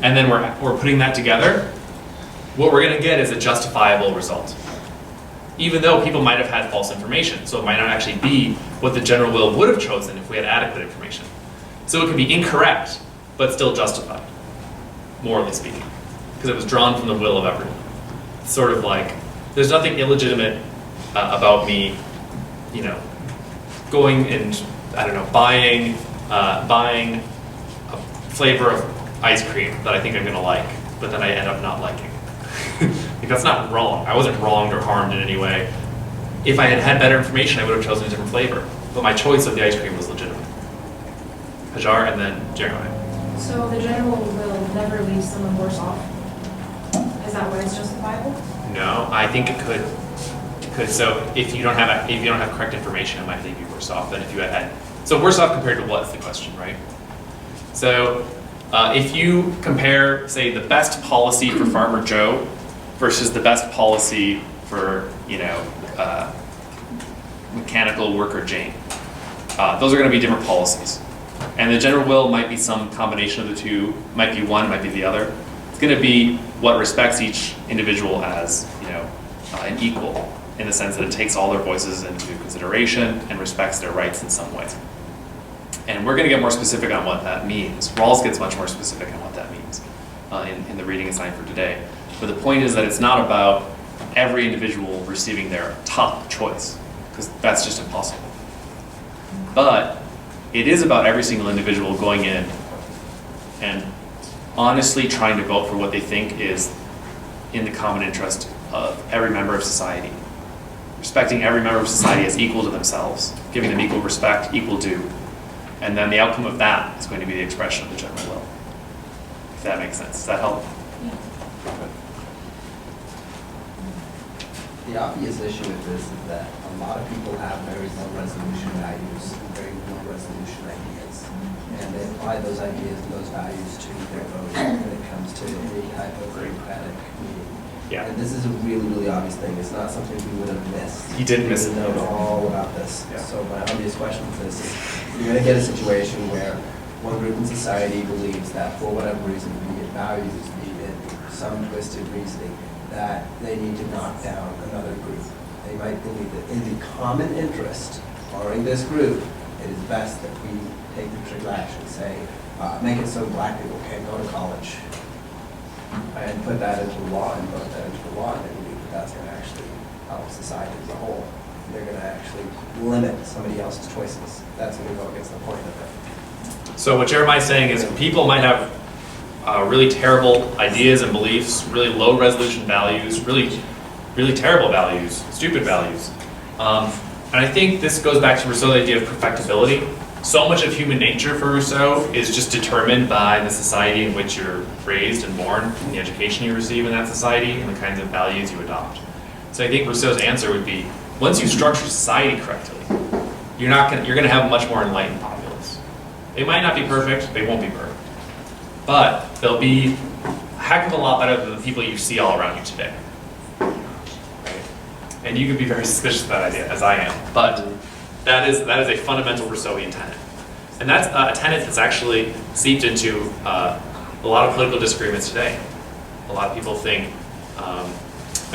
and then we're putting that together, what we're going to get is a justifiable result. Even though people might have had false information, so it might not actually be what the general will would have chosen if we had adequate information. So it can be incorrect, but still justified, morally speaking, because it was drawn from the will of everyone. It's sort of like, there's nothing illegitimate about me, you know, going and, I don't know, buying a flavor of ice cream that I think I'm going to like, but then I end up not liking. Like, that's not wrong. I wasn't wronged or harmed in any way. If I had had better information, I would have chosen a different flavor. But my choice of the ice cream was legitimate. Hajar and then Jeremiah. So the general will never leave someone worse off? Is that why it's justifiable? No, I think it could. It could. So if you don't have correct information, it might leave you worse off than if you had. So worse off compared to what is the question, right? So if you compare, say, the best policy for Farmer Joe versus the best policy for, you know, mechanical worker Jane, those are going to be different policies. And the general will might be some combination of the two, might be one, might be the other. It's going to be what respects each individual as, you know, an equal, in the sense that it takes all their voices into consideration and respects their rights in some way. And we're going to get more specific on what that means. Rawls gets much more specific on what that means in the reading assigned for today. But the point is that it's not about every individual receiving their top choice, because that's just impossible. But it is about every single individual going in and honestly trying to vote for what they think is in the common interest of every member of society. Respecting every member of society as equal to themselves, giving them equal respect, equal due. And then the outcome of that is going to be the expression of the general will. If that makes sense. Does that help? Yeah. The obvious issue with this is that a lot of people have very low resolution values and very low resolution ideas. And they apply those ideas and those values to their voting when it comes to any type of democratic meeting. Yeah. And this is a really, really obvious thing. It's not something we would have missed. You didn't miss it. We know all about this. Yeah. So my obvious question for this is, you're going to get a situation where one group in society believes that for whatever reason, be it values, be it some twisted reasoning, that they need to knock down another group. They might believe that in the common interest, following this group, it is best that we take the particular action, say, make it so black people can't go to college, and put that into law and vote that into law, and they believe that that's going to actually help society as a whole. They're going to actually limit somebody else's choices. That's going to go against the point of it. So what Jeremiah is saying is people might have really terrible ideas and beliefs, really low resolution values, really terrible values, stupid values. And I think this goes back to Rousseau's idea of perfectibility. So much of human nature for Rousseau is just determined by the society in which you're raised and born, and the education you receive in that society, and the kinds of values you adopt. So I think Rousseau's answer would be, once you structure society correctly, you're going to have a much more enlightened populace. They might not be perfect, they won't be perfect. But they'll be a heck of a lot better than the people you see all around you today. Right? And you can be very suspicious of that idea, as I am. But that is a fundamental Rousseauian tenet. And that's a tenet that's actually seeped into a lot of political disagreements today. A lot of people think,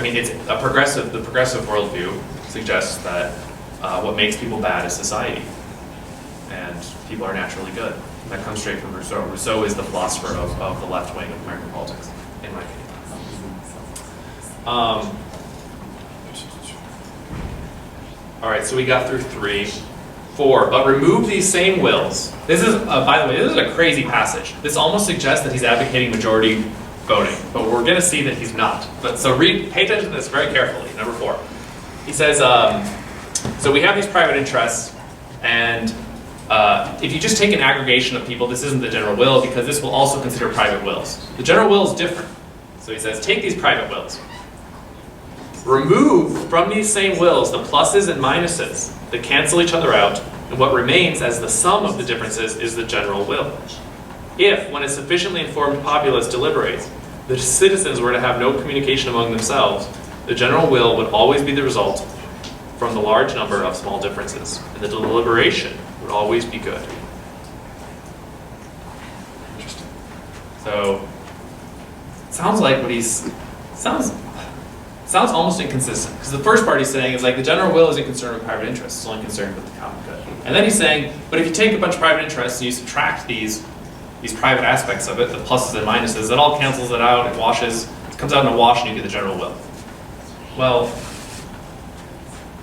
it's the progressive worldview suggests that what makes people bad is society. And people are naturally good. And that comes straight from Rousseau. Rousseau is the philosopher of the left wing of American politics, in my opinion. All right, so we got through 3. 4, but remove these same wills. This is, by the way, this is a crazy passage. This almost suggests that he's advocating majority voting, but we're going to see that he's not. But so pay attention to this very carefully. Number 4, he says, so we have these private interests, and if you just take an aggregation of people, this isn't the general will, because this will also consider private wills. The general will is different. So he says, take these private wills. Remove from these same wills the pluses and minuses that cancel each other out, and what remains as the sum of the differences is the general will. If, when a sufficiently informed populace deliberates, the citizens were to have no communication among themselves, the general will would always be the result from the large number of small differences, and the deliberation would always be good. Interesting. So sounds like what sounds almost inconsistent. Because the first part he's saying is like the general will isn't concerned with private interests, it's only concerned with the common good. And then he's saying, but if you take a bunch of private interests and you subtract these private aspects of it, the pluses and minuses, it all cancels it out, it comes out in a wash and you get the general will. Well,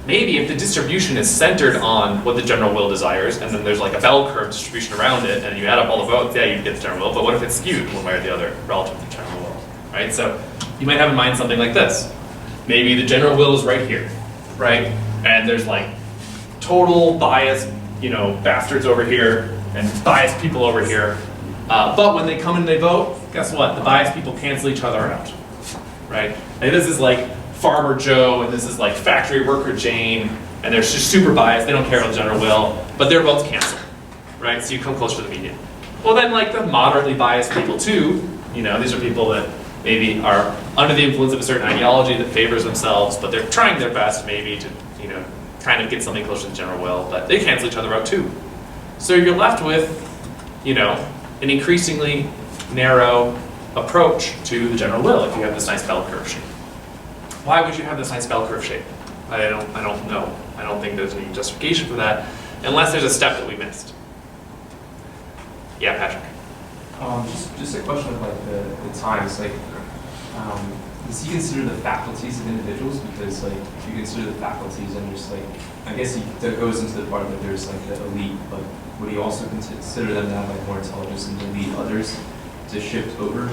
maybe if the distribution is centered on what the general will desires, and then there's like a bell curve distribution around it, and you add up all the votes, yeah, you get the general will, but what if it's skewed one way or the other relative to the general will, right? So you might have in mind something like this. Maybe the general will is right here, right? And there's like total biased, bastards over here, and biased people over here. But when they come and they vote, guess what? The biased people cancel each other out, right? And this is like Farmer Joe, and this is like factory worker Jane, and they're just super biased, they don't care about the general will, but their votes cancel, right? So you come closer to the median. Well then like the moderately biased people too, these are people that maybe are under the influence of a certain ideology that favors themselves, but they're trying their best maybe to, kind of get something closer to the general will, but they cancel each other out too. So you're left with, an increasingly narrow approach to the general will if you have this nice bell curve shape. Why would you have this nice bell curve shape? I don't know. I don't think there's any justification for that, unless there's a step that we missed. Yeah, Patrick. Just a question of like the times. Like, does he consider the faculties of individuals? Because like, if you consider the faculties, and there's like, I guess that goes into the part that there's like the elite, but would he also consider them to have like more intelligence and to lead others to shift over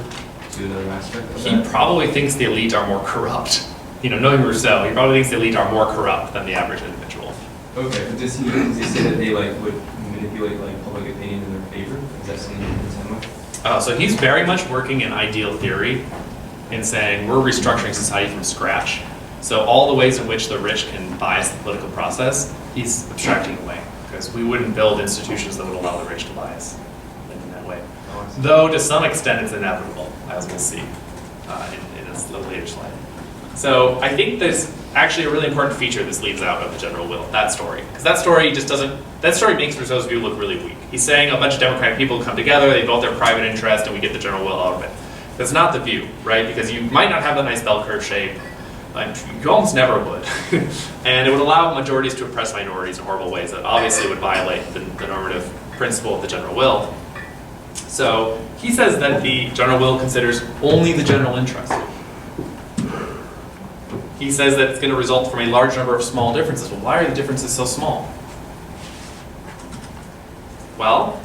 to another aspect of that? He probably thinks the elite are more corrupt. Knowing Rousseau, he probably thinks the elite are more corrupt than the average individual. Okay, but does he say that they like would manipulate like public opinion in their favor? Is that something you contend with? So he's very much working in ideal theory in saying we're restructuring society from scratch. So all the ways in which the rich can bias the political process, he's abstracting away. Because we wouldn't build institutions that would allow the rich to bias in that way. Though to some extent it's inevitable, as we'll see in this later slide. So I think there's actually a really important feature this leaves out of the general will, that story. Because that story makes Rousseau's view look really weak. He's saying a bunch of democratic people come together, they vote their private interest, and we get the general will out of it. That's not the view, right? Because you might not have a nice bell curve shape, you almost never would. And it would allow majorities to oppress minorities in horrible ways that obviously would violate the normative principle of the general will. So he says that the general will considers only the general interest. He says that it's going to result from a large number of small differences. Well, why are the differences so small? Well,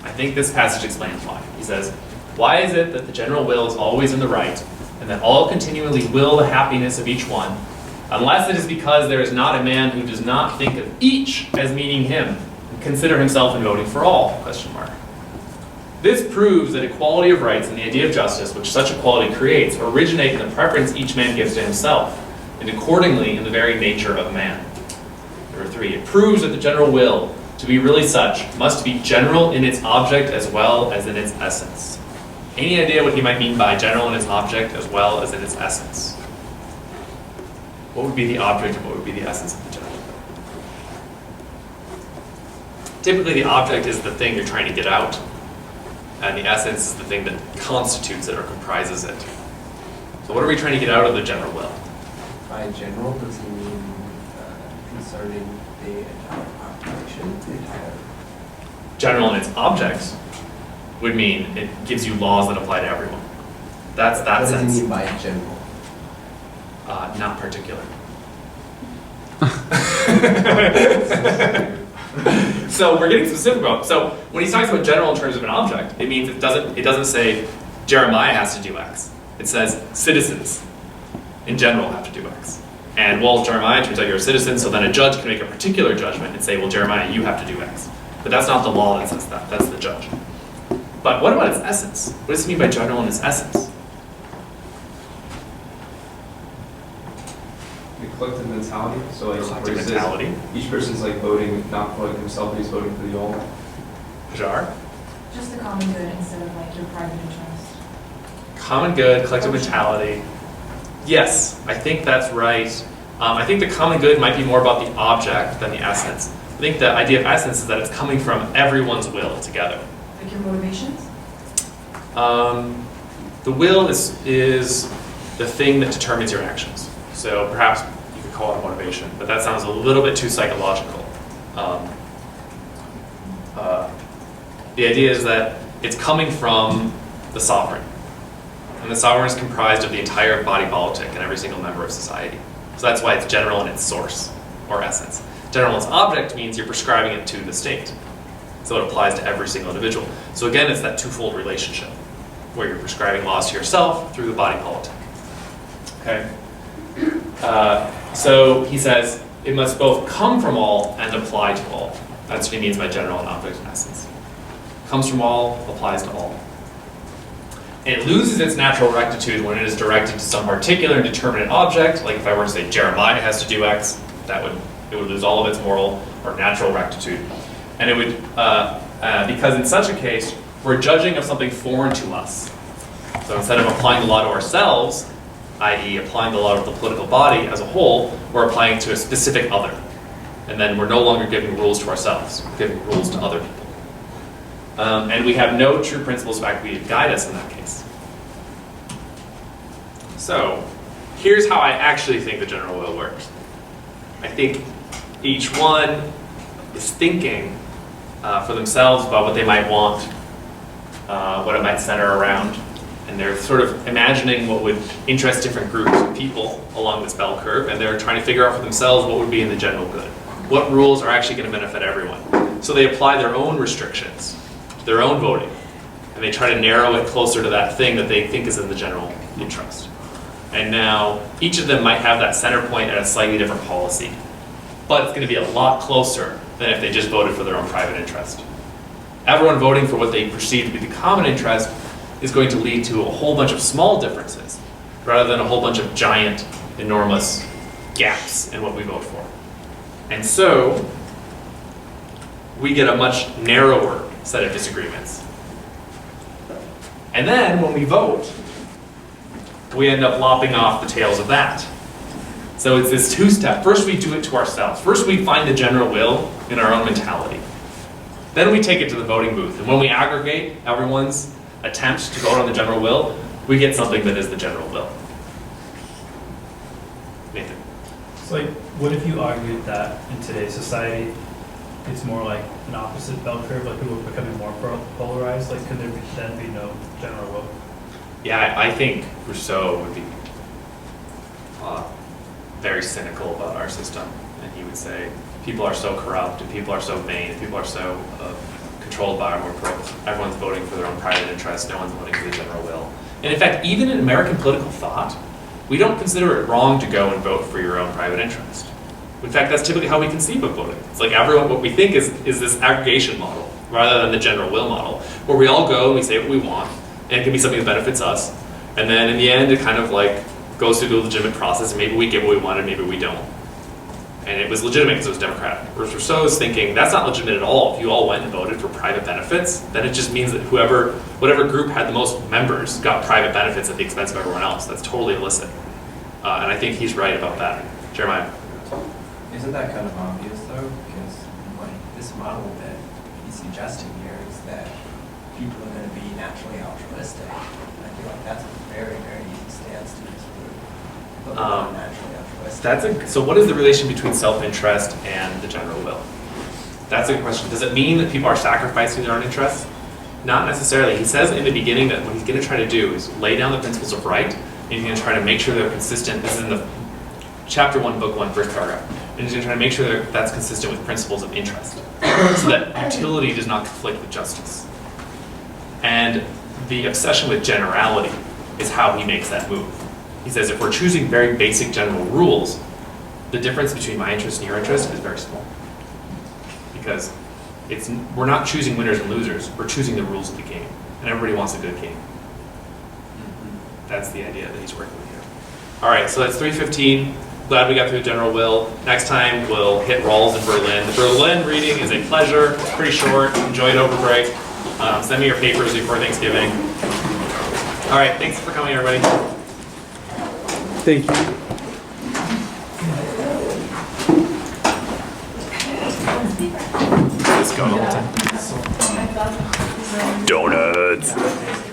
I think this passage explains why. He says, why is it that the general will is always in the right, and that all continually will the happiness of each one, unless it is because there is not a man who does not think of each as meaning him, and consider himself in voting for all, ? This proves that equality of rights and the idea of justice, which such equality creates, originate in the preference each man gives to himself, and accordingly in the very nature of man. Number 3, it proves that the general will, to be really such, must be general in its object as well as in its essence. Any idea what he might mean by general in its object as well as in its essence? What would be the object and what would be the essence of the general will? Typically the object is the thing you're trying to get out, and the essence is the thing that constitutes it or comprises it. So what are we trying to get out of the general will? By general, does he mean concerning the entire population? The entire... General in its object would mean it gives you laws that apply to everyone. That's that what sense. What does he mean by general? Not particular. So we're getting specific about. So when he talks about general in terms of an object, it means it doesn't say Jeremiah has to do X. It says citizens in general have to do X. And well, Jeremiah, turns out you're a citizen, so then a judge can make a particular judgment and say, well, Jeremiah, you have to do X. But that's not the law that says that. That's the judge. But what about its essence? What does he mean by general in its essence? The collective mentality. So like Collective where it says mentality. each person's like voting not for like himself, but he's voting for the all. Hajar? Just the common good instead of like your private interest. Common good, collective mentality. Yes, I think that's right. I think the common good might be more about the object than the essence. I think the idea of essence is that it's coming from everyone's will together. Like your motivations? The will is the thing that determines your actions. So perhaps you could call it motivation, but that sounds a little bit too psychological. The idea is that it's coming from the sovereign. And the sovereign is comprised of the entire body politic and every single member of society. So that's why it's general in its source, or essence. General in its object means you're prescribing it to the state. So it applies to every single individual. So again, it's that twofold relationship, where you're prescribing laws to yourself through the body politic. Okay? So he says, it must both come from all and apply to all. That's what he means by general and object in essence. Comes from all, applies to all. And it loses its natural rectitude when it is directed to some particular and determinate object. Like if I were to say Jeremiah has to do X, it would lose all of its moral or natural rectitude. And it would, because in such a case, we're judging of something foreign to us. So instead of applying the law to ourselves, i.e. applying the law to the political body as a whole, we're applying it to a specific other. And then we're no longer giving rules to ourselves, we're giving rules to other people. And we have no true principles of equity to guide us in that case. So, here's how I actually think the general will works. I think each one is thinking for themselves about what they might want, what it might center around, and they're sort of imagining what would interest different groups of people along this bell curve, and they're trying to figure out for themselves what would be in the general good. What rules are actually going to benefit everyone. So they apply their own restrictions, their own voting, and they try to narrow it closer to that thing that they think is in the general interest. And now, each of them might have that center point at a slightly different policy, but it's going to be a lot closer than if they just voted for their own private interest. Everyone voting for what they perceive to be the common interest is going to lead to a whole bunch of small differences, rather than a whole bunch of giant, enormous gaps in what we vote for. And so, we get a much narrower set of disagreements. And then, when we vote, we end up lopping off the tails of that. So it's this two-step. First we do it to ourselves. First we find the general will in our own mentality. Then we take it to the voting booth. And when we aggregate everyone's attempt to vote on the general will, we get something that is the general will. Nathan. So like, what if you argued that in today's society, it's more like an opposite bell curve, like people are becoming more polarized? Like, could there then be no general will? Yeah, I think Rousseau would be very cynical about our system. And he would say, people are so corrupt, and people are so vain, and people are so controlled by our everyone's voting for their own private interests, no one's voting for the general will. And in fact, even in American political thought, we don't consider it wrong to go and vote for your own private interest. In fact, that's typically how we conceive of voting. It's like everyone, what we think is this aggregation model, rather than the general will model, where we all go and we say what we want, and it can be something that benefits us. And then in the end, it kind of like goes through the legitimate process, and maybe we get what we want, and maybe we don't. And it was legitimate because it was democratic. Whereas Rousseau is thinking, that's not legitimate at all. If you all went and voted for private benefits, then it just means that whatever group had the most members got private benefits at the expense of everyone else. That's totally illicit. And I think he's right about that. Jeremiah. Isn't that kind of obvious though? Because like this model that he's suggesting here is that people are going to be naturally altruistic. I feel like that's a very, very easy stance to disprove. People are naturally altruistic. So what is the relation between self-interest and the general will? That's a good question. Does it mean that people are sacrificing their own interests? Not necessarily. He says in the beginning that what he's going to try to do is lay down the principles of right, and he's going to try to make sure they're consistent. This is in the chapter 1, book 1, first paragraph. And he's going to try to make sure that that's consistent with principles of interest, so that utility does not conflict with justice. And the obsession with generality is how he makes that move. He says if we're choosing very basic general rules, the difference between my interest and your interest is very small. Because we're not choosing winners and losers, we're choosing the rules of the game. And everybody wants a good game. That's the idea that he's working with here. All right, so that's 3:15. Glad we got through the general will. Next time we'll hit Rawls in Berlin. The Berlin reading is a pleasure. It's pretty short. Enjoy it over break. Send me your papers before Thanksgiving. All right, thanks for coming, everybody. Thank you. Let's go the whole time. Donuts.